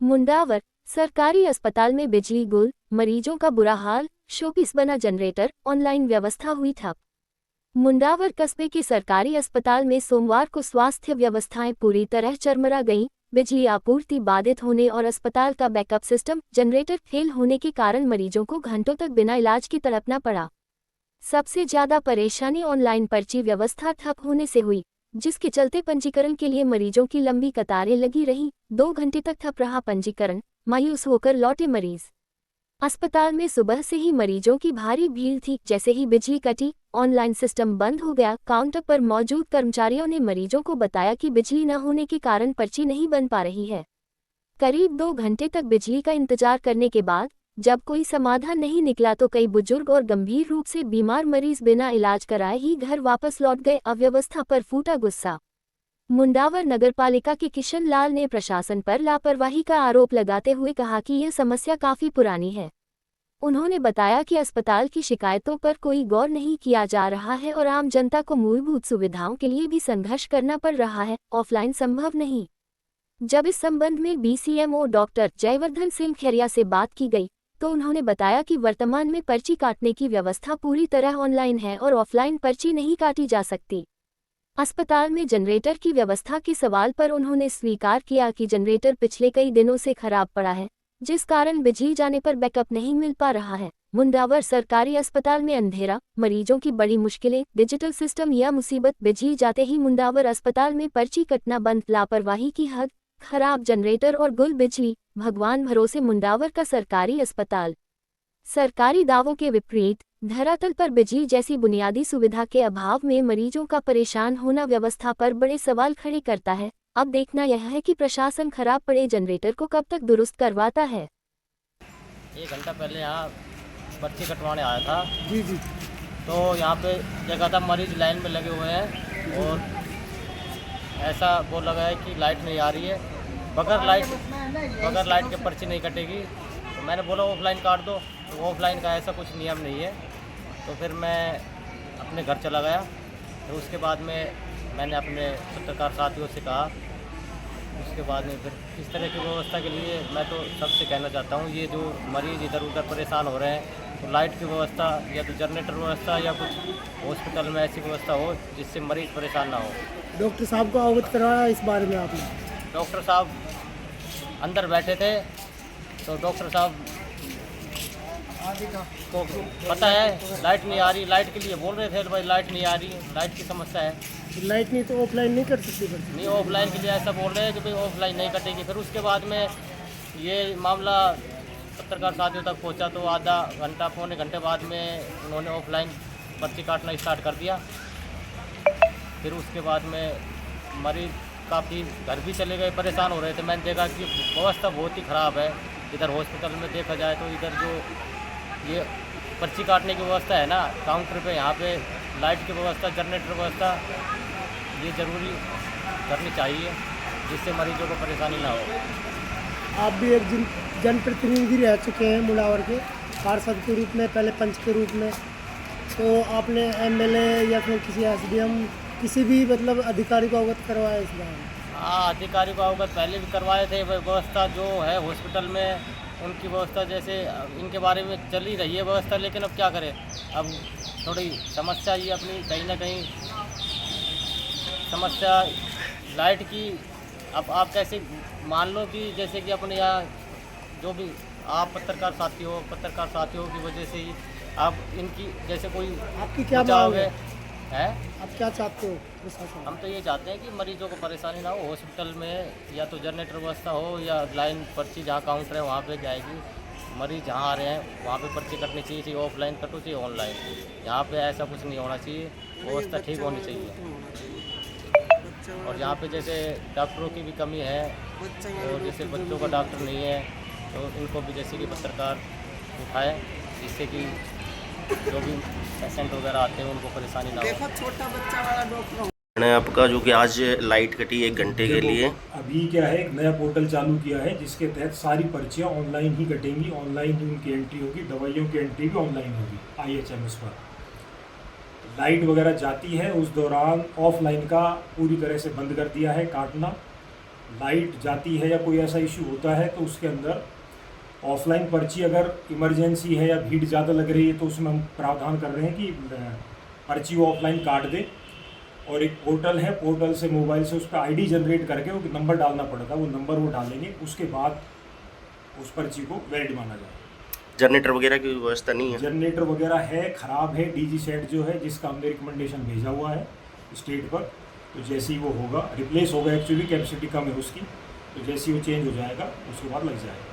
मुंडावर सरकारी अस्पताल में बिजली गुल, मरीजों का बुरा हाल, शोपीस बना जनरेटर, ऑनलाइन व्यवस्था हुई ठप। मुंडावर कस्बे के सरकारी अस्पताल में सोमवार को स्वास्थ्य व्यवस्थाएं पूरी तरह चरमरा गईं। बिजली आपूर्ति बाधित होने और अस्पताल का बैकअप सिस्टम जनरेटर फेल होने के कारण मरीजों को घंटों तक बिना इलाज की तड़पना पड़ा। सबसे ज्यादा परेशानी ऑनलाइन पर्ची व्यवस्था ठप होने से हुई, जिसके चलते पंजीकरण के लिए मरीजों की लंबी कतारें लगी रहीं। 2 घंटे तक ठप रहा पंजीकरण, मायूस होकर लौटे मरीज। अस्पताल में सुबह से ही मरीजों की भारी भीड़ थी। जैसे ही बिजली कटी, ऑनलाइन सिस्टम बंद हो गया। काउंटर पर मौजूद कर्मचारियों ने मरीजों को बताया कि बिजली न होने के कारण पर्ची नहीं बन पा रही है। करीब 2 घंटे तक बिजली का इंतजार करने के बाद जब कोई समाधान नहीं निकला तो कई बुजुर्ग और गंभीर रूप से बीमार मरीज बिना इलाज कराए ही घर वापस लौट गए। अव्यवस्था पर फूटा गुस्सा। मुंडावर नगरपालिका के किशन लाल ने प्रशासन पर लापरवाही का आरोप लगाते हुए कहा कि यह समस्या काफी पुरानी है। उन्होंने बताया कि अस्पताल की शिकायतों पर कोई गौर नहीं किया जा रहा है और आम जनता को मूलभूत सुविधाओं के लिए भी संघर्ष करना पड़ रहा है, ऑफलाइन संभव नहीं। जब इस संबंध में BCMO डॉक्टर जयवर्धन सिंह खैरिया से बात की गई तो उन्होंने बताया कि वर्तमान में पर्ची काटने की व्यवस्था पूरी तरह ऑनलाइन है और ऑफलाइन पर्ची नहीं काटी जा सकती। अस्पताल में जनरेटर की व्यवस्था के सवाल पर उन्होंने स्वीकार किया कि जनरेटर पिछले कई दिनों से खराब पड़ा है, जिस कारण बिजली जाने पर बैकअप नहीं मिल पा रहा है। मुंडावर सरकारी अस्पताल में अंधेरा, मरीजों की बड़ी मुश्किलें, डिजिटल सिस्टम या मुसीबत। बिजली जाते ही मुंडावर अस्पताल में पर्ची कटना बंद, लापरवाही की हद, खराब जनरेटर और गुल बिजली, भगवान भरोसे मुंडावर का सरकारी अस्पताल। सरकारी दावों के विपरीत धरातल पर बिजली जैसी बुनियादी सुविधा के अभाव में मरीजों का परेशान होना व्यवस्था पर बड़े सवाल खड़े करता है। अब देखना यह है कि प्रशासन खराब पड़े जनरेटर को कब तक दुरुस्त करवाता है। 1 घंटा पहले यहाँ पर्ची कटवाने आया था जी जी। तो यहाँ पे देखा था मरीज लाइन में लगे हुए हैं और ऐसा वो लगा है कि लाइट नहीं आ रही है। बगैर लाइट के पर्ची नहीं कटेगी। तो मैंने बोला ऑफलाइन काट दो, तो ऑफलाइन का ऐसा कुछ नियम नहीं है। तो फिर मैं अपने घर चला गया। तो उसके बाद में मैंने अपने पत्रकार साथियों से कहा। उसके बाद में फिर इस तरह की व्यवस्था के लिए मैं तो सबसे कहना चाहता हूँ, ये जो मरीज़ इधर उधर परेशान हो रहे हैं, तो लाइट की व्यवस्था या तो जनरेटर व्यवस्था या कुछ हॉस्पिटल में ऐसी व्यवस्था हो जिससे मरीज़ परेशान ना हो। डॉक्टर साहब को अवगत करवाया इस बारे में आपने? डॉक्टर साहब अंदर बैठे थे तो डॉक्टर साहब को पता है लाइट नहीं आ रही, लाइट के लिए बोल रहे थे भाई लाइट नहीं आ रही, लाइट की समस्या है। लाइट नहीं तो ऑफलाइन नहीं कर सकती? नहीं, ऑफलाइन के लिए ऐसा बोल रहे हैं कि भाई ऑफलाइन नहीं कटेगी। फिर उसके बाद में ये मामला पत्रकार साथियों तक पहुंचा तो आधा घंटा पौने घंटे बाद में उन्होंने ऑफलाइन पर्ची काटना स्टार्ट कर दिया। फिर उसके बाद में मरीज काफ़ी घर भी चले गए, परेशान हो रहे थे। मैंने देखा कि व्यवस्था बहुत ही ख़राब है। इधर हॉस्पिटल में देखा जाए तो इधर जो ये पर्ची काटने की व्यवस्था है ना, काउंटर पे यहाँ पे लाइट की व्यवस्था, जनरेटर व्यवस्था ये ज़रूरी करनी चाहिए जिससे मरीजों को परेशानी ना हो। आप भी एक जनप्रतिनिधि रह चुके हैं मुंडावर के, पार्षद के रूप में, पहले पंच के रूप में। तो आपने MLA या फिर किसी SDM किसी भी मतलब अधिकारी को अवगत करवाया इस बारे में? हाँ, अधिकारी को अवगत पहले भी करवाए थे। व्यवस्था जो है हॉस्पिटल में उनकी व्यवस्था जैसे इनके बारे में चल ही रही है व्यवस्था, लेकिन अब क्या करें, अब थोड़ी समस्या ये अपनी कहीं ना कहीं समस्या लाइट की। अब आप कैसे मान लो कि जैसे कि अपने यहाँ जो भी आप पत्रकार साथियों की वजह से ही आप इनकी जैसे कोई आपकी क्या मांग है? आप क्या चाहते हो प्रशासन? हम तो ये चाहते हैं कि मरीजों को परेशानी ना हो। हॉस्पिटल में या तो जनरेटर व्यवस्था हो या लाइन पर्ची जहाँ काउंटर है वहाँ पे जाएगी। मरीज जहाँ आ रहे हैं वहाँ पे पर्ची कटनी चाहिए, चाहे ऑफलाइन कटो चाहे ऑनलाइन। यहाँ पे ऐसा कुछ नहीं होना चाहिए, व्यवस्था ठीक होनी चाहिए। और यहाँ पे जैसे डॉक्टरों की भी कमी है और जैसे बच्चों का डॉक्टर नहीं है तो इनको भी जैसे कि पत्रकार उठाए जिससे कि जो भी पेशेंट वगैरह आते हैं उनको परेशानी ना हो। छोटा बच्चा वाला डॉक्टर है आपका जो कि आज लाइट कटी 1 घंटे के लिए। अभी क्या है, एक नया पोर्टल चालू किया है जिसके तहत सारी पर्चियाँ ऑनलाइन ही कटेंगी, ऑनलाइन ही उनकी एंट्री होगी, दवाइयों की एंट्री भी ऑनलाइन होगी IHMS पर। लाइट वगैरह जाती है उस दौरान ऑफलाइन का पूरी तरह से बंद कर दिया है काटना। लाइट जाती है या कोई ऐसा इशू होता है तो उसके अंदर ऑफलाइन पर्ची अगर इमरजेंसी है या भीड़ ज़्यादा लग रही है तो उसमें हम प्रावधान कर रहे हैं कि पर्ची वो ऑफलाइन काट दे, और एक पोर्टल है, पोर्टल से मोबाइल से उस पर आईडी जनरेट करके वो नंबर डालना पड़ता है, वो नंबर वो डालेंगे, उसके बाद उस पर्ची को वैलिड माना जाए। जनरेटर वगैरह की व्यवस्था नहीं है? जनरेटर वगैरह है, ख़राब है। डीजी सेट जो है जिसका हमने रिकमेंडेशन भेजा हुआ है स्टेट पर, तो जैसे ही वो होगा रिप्लेस होगा, एक्चुअली कैपेसिटी कम है उसकी, तो जैसे ही वो चेंज हो जाएगा उसके बाद लग जाएगा।